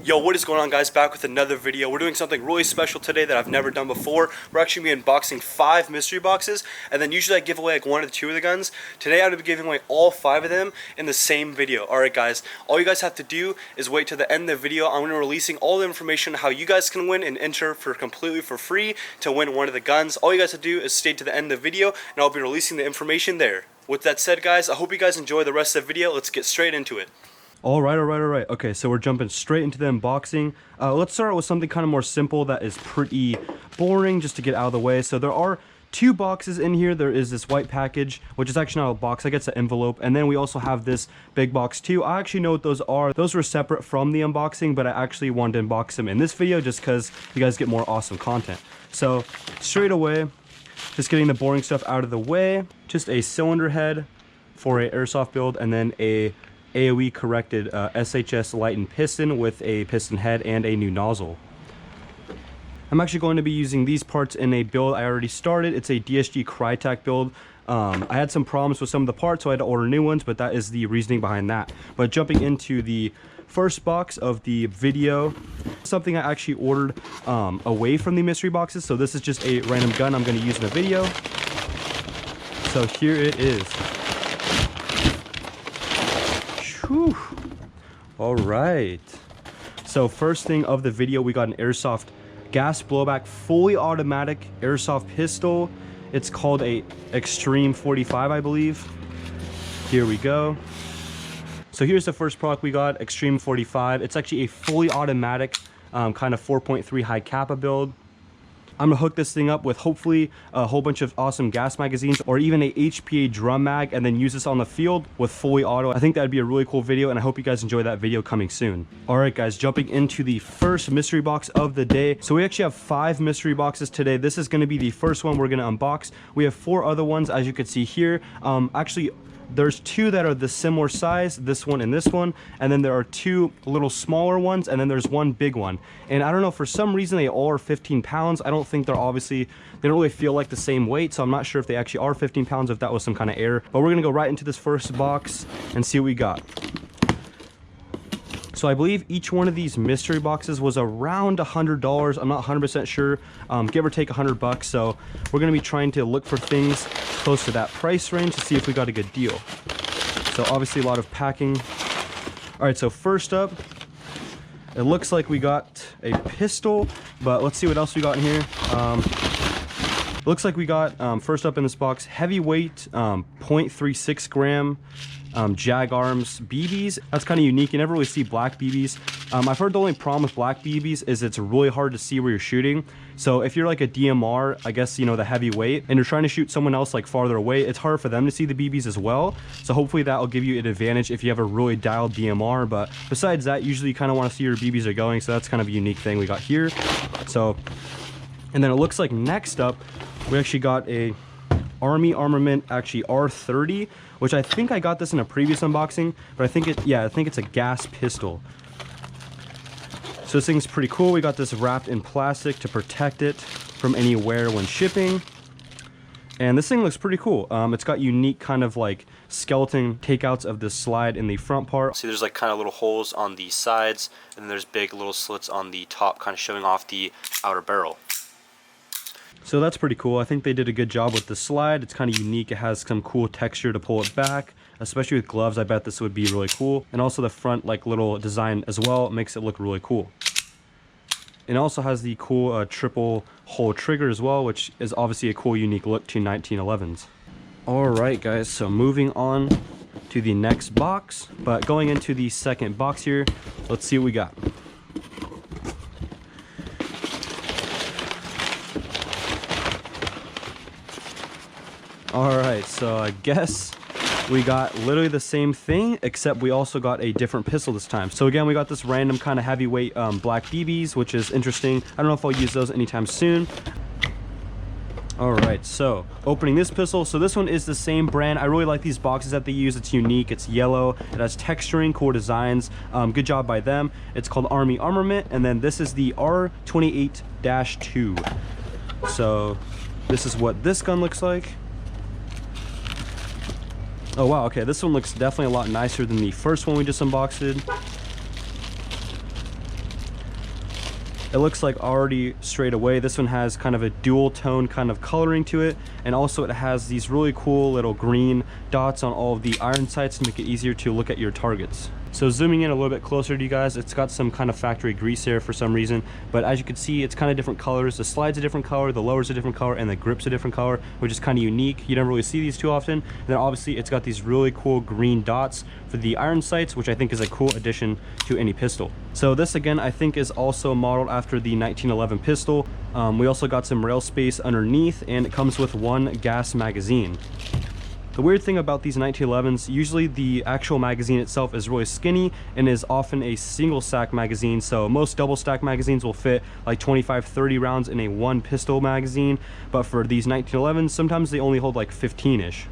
Yo, what is going on, guys? Back with another video. We're doing something really special today that I've never done before. We're actually going to be unboxing 5 mystery boxes, and then usually I give away like 1 or 2 of the guns. Today I'm going to be giving away all 5 of them in the same video. Alright guys, all you guys have to do is wait till the end of the video. I'm going to be releasing all the information how you guys can win and enter for completely for free to win one of the guns. All you guys have to do is stay to the end of the video, and I'll be releasing the information there. With that said, guys, I hope you guys enjoy the rest of the video. Let's get straight into it. Alright. Okay, so we're jumping straight into the unboxing. Let's start with something kind of more simple that is pretty boring, just to get out of the way. So there are 2 boxes in here. There is this white package, which is actually not a box, I guess an envelope. And then we also have this big box too. I actually know what those are. Those were separate from the unboxing, but I actually wanted to unbox them in this video just because you guys get more awesome content. So straight away, just getting the boring stuff out of the way. Just a cylinder head for a airsoft build, and then a AOE corrected SHS lightened piston with a piston head and a new nozzle. I'm actually going to be using these parts in a build I already started. It's a DSG Crytek build. I had some problems with some of the parts, so I had to order new ones, but that is the reasoning behind that. But jumping into the first box of the video, something I actually ordered away from the mystery boxes. So this is just a random gun I'm going to use in the video. So here it is. Whew. All right, so first thing of the video, we got an airsoft gas blowback fully automatic airsoft pistol. It's called a Extreme 45, I believe. Here we go. So here's the first product we got, Extreme 45. It's actually a fully automatic kind of 4.3 high kappa build. I'm gonna hook this thing up with hopefully a whole bunch of awesome gas magazines or even a HPA drum mag, and then use this on the field with fully auto. I think that'd be a really cool video, and I hope you guys enjoy that video coming soon. All right guys, jumping into the first mystery box of the day. So we actually have 5 mystery boxes today. This is gonna be the first one we're gonna unbox. We have 4 other ones, as you can see here. Actually, there's 2 that are the similar size, this one and this one, and then there are 2 little smaller ones, and then there's 1 big one. And I don't know, for some reason they all are 15 pounds. I don't think they don't really feel like the same weight, so I'm not sure if they actually are 15 pounds, if that was some kind of error. But we're gonna go right into this first box and see what we got. So I believe each one of these mystery boxes was around $100. I'm not 100% sure, give or take $100. So we're gonna be trying to look for things close to that price range to see if we got a good deal. So obviously a lot of packing. All right, so first up, it looks like we got a pistol, but let's see what else we got in here. Looks like we got, first up in this box, heavyweight 0.36 gram Jag Arms BBs. That's kind of unique. You never really see black BBs. I've heard the only problem with black BBs is it's really hard to see where you're shooting. So if you're like a DMR, I guess, you know, the heavyweight, and you're trying to shoot someone else like farther away, it's hard for them to see the BBs as well. So hopefully that will give you an advantage if you have a really dialed DMR. But besides that, usually you kind of want to see where your BBs are going. So that's kind of a unique thing we got here. So, and then it looks like next up, we actually got a Army Armament, actually R30, which I think I got this in a previous unboxing, but I think it's a gas pistol. So this thing's pretty cool. We got this wrapped in plastic to protect it from any wear when shipping. And this thing looks pretty cool. It's got unique kind of like skeleton takeouts of the slide in the front part. See, there's like kind of little holes on the sides, and then there's big little slits on the top, kind of showing off the outer barrel. So that's pretty cool. I think they did a good job with the slide. It's kind of unique. It has some cool texture to pull it back, especially with gloves. I bet this would be really cool. And also the front like little design as well makes it look really cool. It also has the cool triple hole trigger as well, which is obviously a cool unique look to 1911s. All right guys, so moving on to the next box, but going into the second box here, let's see what we got. Alright, so I guess we got literally the same thing, except we also got a different pistol this time. So again, we got this random kind of heavyweight black BBs, which is interesting. I don't know if I'll use those anytime soon. Alright, so opening this pistol. So this one is the same brand. I really like these boxes that they use. It's unique, it's yellow, it has texturing, cool designs. Good job by them. It's called Army Armament, and then this is the R28-2. So this is what this gun looks like. Oh wow, okay, this one looks definitely a lot nicer than the first one we just unboxed. It looks like already straight away this one has kind of a dual tone kind of coloring to it, and also it has these really cool little green dots on all of the iron sights to make it easier to look at your targets. So zooming in a little bit closer to you guys, it's got some kind of factory grease there for some reason, but as you can see, it's kind of different colors. The slide's a different color, the lower's a different color, and the grip's a different color, which is kind of unique. You never really see these too often. And then obviously it's got these really cool green dots for the iron sights, which I think is a cool addition to any pistol. So this again, I think is also modeled after the 1911 pistol. We also got some rail space underneath, and it comes with one gas magazine. The weird thing about these 1911s, usually the actual magazine itself is really skinny and is often a single stack magazine. So most double stack magazines will fit like 25-30 rounds in a one pistol magazine, but for these 1911s, sometimes they only hold like 15-ish.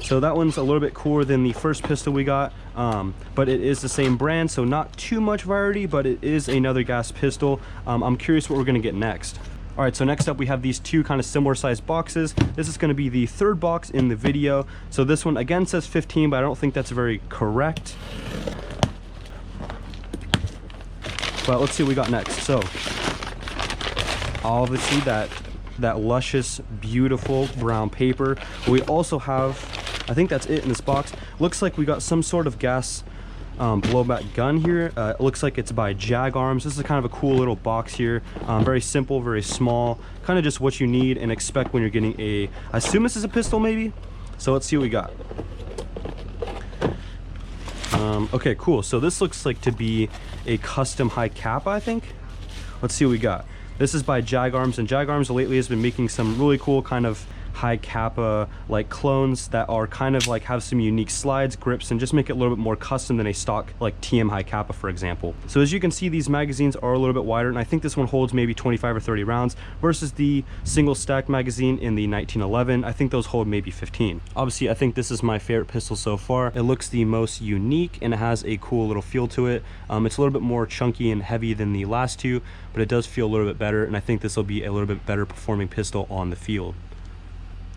So that one's a little bit cooler than the first pistol we got, but it is the same brand, so not too much variety, but it is another gas pistol. I'm curious what we're gonna get next. All right, so next up we have these two kind of similar sized boxes. This is going to be the third box in the video. So this one again says 15, but I don't think that's very correct. But let's see what we got next. So obviously that luscious, beautiful brown paper. We also have, I think that's it in this box. Looks like we got some sort of gas blowback gun here. It looks like it's by Jag Arms. This is kind of a cool little box here. Very simple, very small, kind of just what you need and expect when you're getting a, I assume this is a pistol maybe. So let's see what we got. Okay, cool. So this looks like to be a custom high cap, I think. Let's see what we got. This is by Jag Arms, and Jag Arms lately has been making some really cool kind of high kappa like clones that are kind of like have some unique slides, grips, and just make it a little bit more custom than a stock like TM high kappa, for example. So as you can see, these magazines are a little bit wider, and I think this one holds maybe 25 or 30 rounds versus the single stack magazine in the 1911. I think those hold maybe 15. Obviously, I think this is my favorite pistol so far. It looks the most unique and it has a cool little feel to it. It's a little bit more chunky and heavy than the last two, but it does feel a little bit better, and I think this will be a little bit better performing pistol on the field.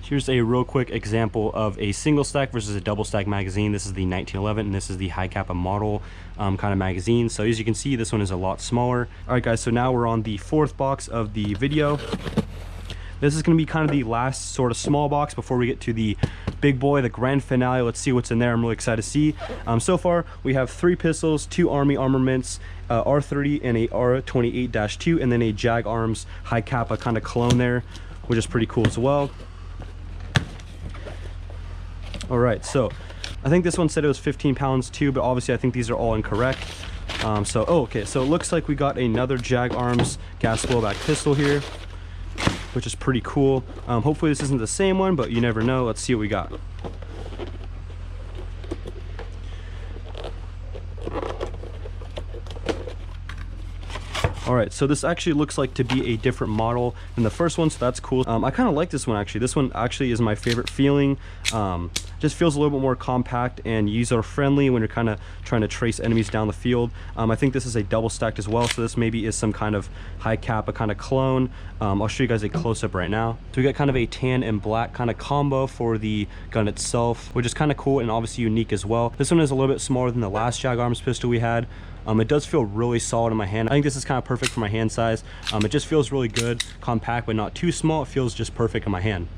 Here's a real quick example of a single stack versus a double stack magazine. This is the 1911 and this is the high kappa model kind of magazine. So as you can see, this one is a lot smaller. All right guys, so now we're on the fourth box of the video. This is going to be kind of the last sort of small box before we get to the big boy, the grand finale. Let's see what's in there. I'm really excited to see. So far we have 3 pistols, 2 Army armaments, R30 and a R28-2, and then a Jag Arms high kappa kind of clone there, which is pretty cool as well. All right, so I think this one said it was 15 pounds too, but obviously I think these are all incorrect. Okay, so it looks like we got another Jag Arms gas blowback pistol here, which is pretty cool. Hopefully this isn't the same one, but you never know. Let's see what we got. All right, so this actually looks like to be a different model than the first one, so that's cool. I kind of like this one actually. This one actually is my favorite feeling. Just feels a little bit more compact and user friendly when you're kind of trying to trace enemies down the field. I think this is a double stacked as well, so this maybe is some kind of high kappa kind of clone. I'll show you guys a close-up right now. So we got kind of a tan and black kind of combo for the gun itself, which is kind of cool and obviously unique as well. This one is a little bit smaller than the last Jag Arms pistol we had. It does feel really solid in my hand. I think this is kind of perfect for my hand size. It just feels really good, compact, but not too small. It feels just perfect in my hand.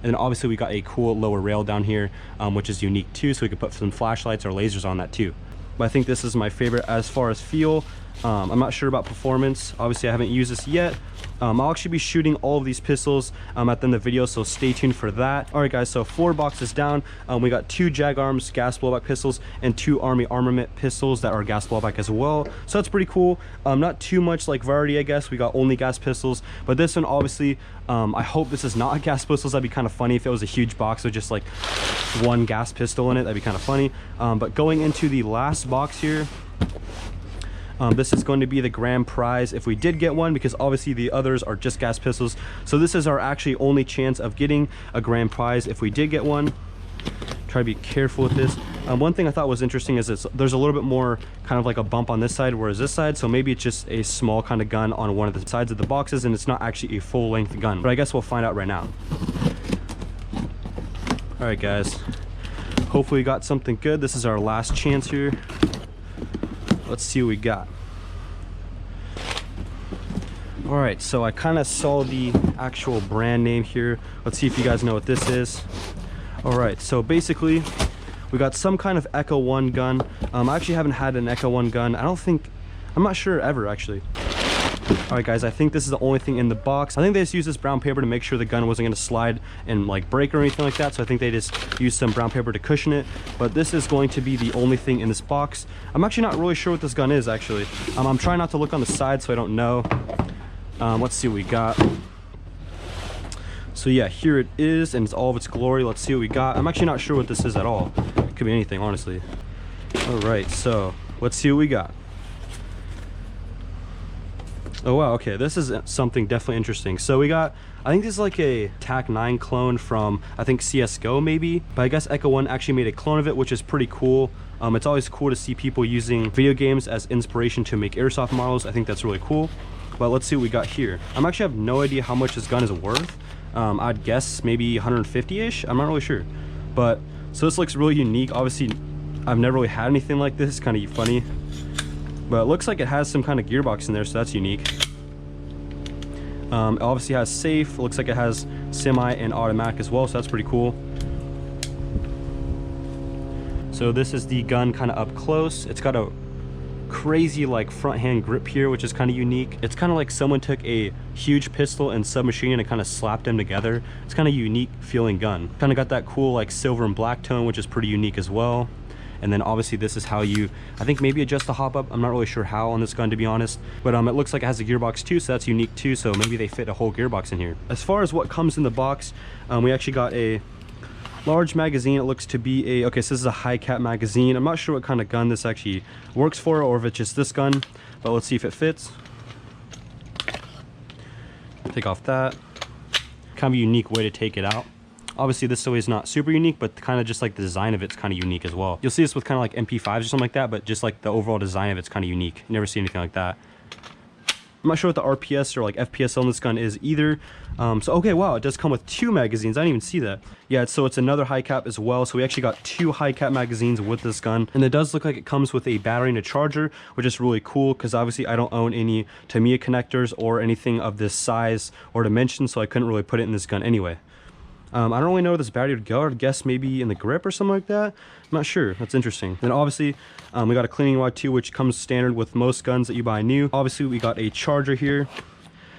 And then obviously we got a cool lower rail down here, which is unique too, so we could put some flashlights or lasers on that too. But I think this is my favorite as far as feel. I'm not sure about performance. Obviously I haven't used this yet. I'll actually be shooting all of these pistols at the end of the video, so stay tuned for that. All right guys, so 4 boxes down, we got 2 Jag Arms gas blowback pistols and 2 Army armament pistols that are gas blowback as well, so that's pretty cool. Not too much like variety, I guess. We got only gas pistols, but this one obviously, I hope this is not a gas pistols. That'd be kind of funny if it was a huge box with just like 1 gas pistol in it. That'd be kind of funny. But going into the last box here, this is going to be the grand prize if we did get one, because obviously the others are just gas pistols. So this is our actually only chance of getting a grand prize if we did get one. Try to be careful with this. One thing I thought was interesting is there's a little bit more kind of like a bump on this side, whereas this side, so maybe it's just a small kind of gun on one of the sides of the boxes and it's not actually a full length gun, but I guess we'll find out right now. All right guys, hopefully we got something good. This is our last chance here. Let's see what we got. All right, so I kind of saw the actual brand name here. Let's see if you guys know what this is. All right, so basically we got some kind of Echo One gun. I actually haven't had an Echo One gun. I'm not sure ever actually. All right guys, I think this is the only thing in the box. I think they just used this brown paper to make sure the gun wasn't gonna slide and like break or anything like that. So I think they just used some brown paper to cushion it. But this is going to be the only thing in this box. I'm actually not really sure what this gun is actually. I'm trying not to look on the side so I don't know. Let's see what we got. So yeah, here it is in all of its glory. Let's see what we got. I'm actually not sure what this is at all. It could be anything, honestly. All right, so let's see what we got. Oh wow, okay, this is something definitely interesting. So we got, I think this is like a TAC-9 clone from, I think CSGO maybe, but I guess Echo One actually made a clone of it, which is pretty cool. It's always cool to see people using video games as inspiration to make airsoft models. I think that's really cool. But let's see what we got here. I'm actually have no idea how much this gun is worth. I'd guess maybe 150-ish, I'm not really sure. But, so this looks really unique. Obviously, I've never really had anything like this, kind of funny. But it looks like it has some kind of gearbox in there, so that's unique. It obviously has safe. It looks like it has semi and automatic as well, so that's pretty cool. So this is the gun kind of up close. It's got a crazy like front hand grip here, which is kind of unique. It's kind of like someone took a huge pistol and submachine and kind of slapped them together. It's kind of unique feeling gun. Kind of got that cool like silver and black tone, which is pretty unique as well. And then obviously this is how you, I think maybe adjust the hop up. I'm not really sure how on this gun, to be honest. But it looks like it has a gearbox too, so that's unique too. So maybe they fit a whole gearbox in here. As far as what comes in the box, we actually got a large magazine. It looks to be a, okay, so this is a high cap magazine. I'm not sure what kind of gun this actually works for, or if it's just this gun, but let's see if it fits. Take off that. Kind of a unique way to take it out. Obviously this way is not super unique, but kind of just like the design of it's kind of unique as well. You'll see this with kind of like MP5s or something like that, but just like the overall design of it's kind of unique. You never see anything like that. I'm not sure what the RPS or like FPS on this gun is either. So okay, wow, it does come with 2 magazines. I didn't even see that. Yeah, so it's another high cap as well. So we actually got 2 high cap magazines with this gun. And it does look like it comes with a battery and a charger, which is really cool because obviously I don't own any Tamiya connectors or anything of this size or dimension, so I couldn't really put it in this gun anyway. I don't really know where this battery would go. I'd guess maybe in the grip or something like that. I'm not sure. That's interesting. Then obviously we got a cleaning rod too, which comes standard with most guns that you buy new. Obviously we got a charger here,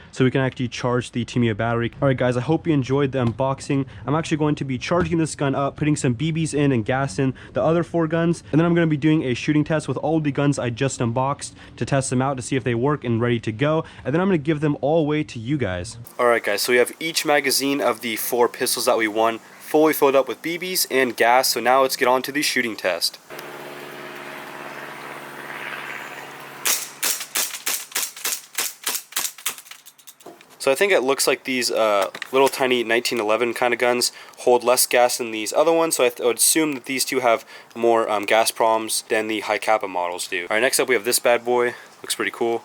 so we can actually charge the Tamiya battery. All right guys, I hope you enjoyed the unboxing. I'm actually going to be charging this gun up, putting some BBs in and gas in the other 4 guns, and then I'm going to be doing a shooting test with all of the guns I just unboxed to test them out to see if they work and ready to go, and then I'm going to give them all away to you guys. All right guys, so we have each magazine of the 4 pistols that we won fully filled up with BBs and gas, so now let's get on to the shooting test. So I think it looks like these little tiny 1911 kind of guns hold less gas than these other ones, so I would assume that these two have more gas problems than the high kappa models do. Alright, next up we have this bad boy. Looks pretty cool.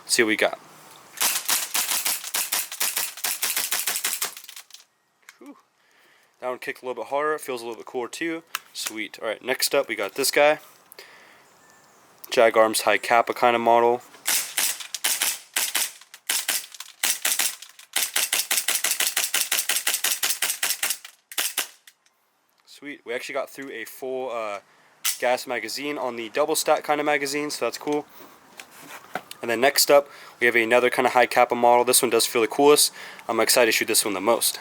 Let's see what we got. Whew. That one kicked a little bit harder. It feels a little bit cooler too. Sweet. Alright, next up we got this guy. Jag Arms high kappa kind of model. Sweet. We actually got through a full gas magazine on the double stack kind of magazine, so that's cool. And then next up, we have another kind of high kappa model. This one does feel the coolest. I'm excited to shoot this one the most.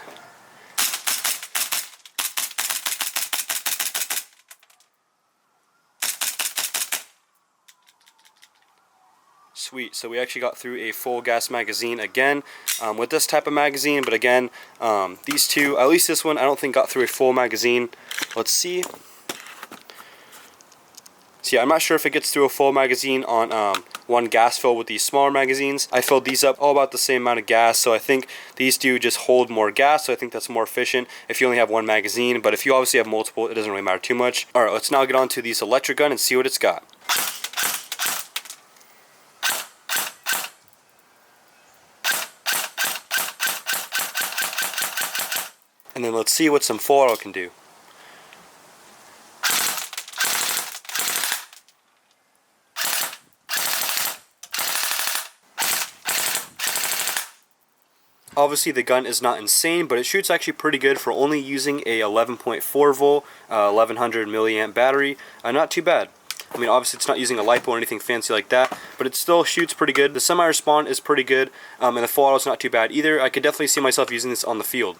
Sweet. So we actually got through a full gas magazine again with this type of magazine, but again, these two, at least this one, I don't think got through a full magazine. Let's see. So yeah, I'm not sure if it gets through a full magazine on one gas fill with these smaller magazines. I filled these up all about the same amount of gas, so I think these do just hold more gas, so I think that's more efficient if you only have one magazine, but if you obviously have multiple, it doesn't really matter too much. Alright, let's now get on to this electric gun and see what it's got. And then let's see what some full auto can do. Obviously the gun is not insane, but it shoots actually pretty good for only using a 11.4 volt, 1100 milliamp battery. Not too bad. I mean, obviously it's not using a LiPo or anything fancy like that, but it still shoots pretty good. The semi-respawn is pretty good, and the full auto is not too bad either. I could definitely see myself using this on the field.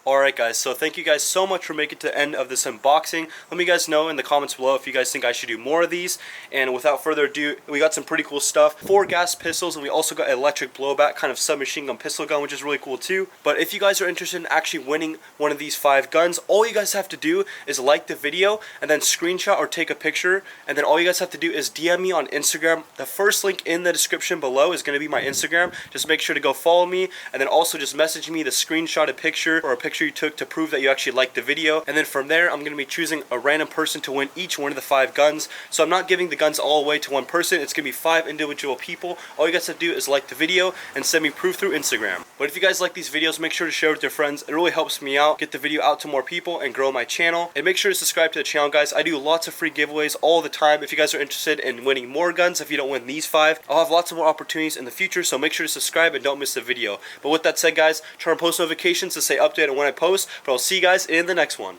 Alright guys, so thank you guys so much for making it to the end of this unboxing. Let me guys know in the comments below if you guys think I should do more of these. And without further ado, we got some pretty cool stuff. 4 gas pistols, and we also got an electric blowback kind of submachine gun pistol gun, which is really cool too. But if you guys are interested in actually winning one of these 5 guns, all you guys have to do is like the video and then screenshot or take a picture. And then all you guys have to do is DM me on Instagram. The first link in the description below is going to be my Instagram. Just make sure to go follow me, and then also just message me the screenshotted picture or a picture you took to prove that you actually liked the video. And then from there, I'm going to be choosing a random person to win each one of the 5 guns. So I'm not giving the guns all away to one person. It's going to be 5 individual people. All you guys have to do is like the video and send me proof through Instagram. But if you guys like these videos, make sure to share with your friends. It really helps me out, get the video out to more people and grow my channel. And make sure to subscribe to the channel, guys. I do lots of free giveaways all the time. If you guys are interested in winning more guns, if you don't win these 5, I'll have lots of more opportunities in the future. So make sure to subscribe and don't miss the video. But with that said, guys, turn on post notifications to stay updated on when I post. But I'll see you guys in the next one.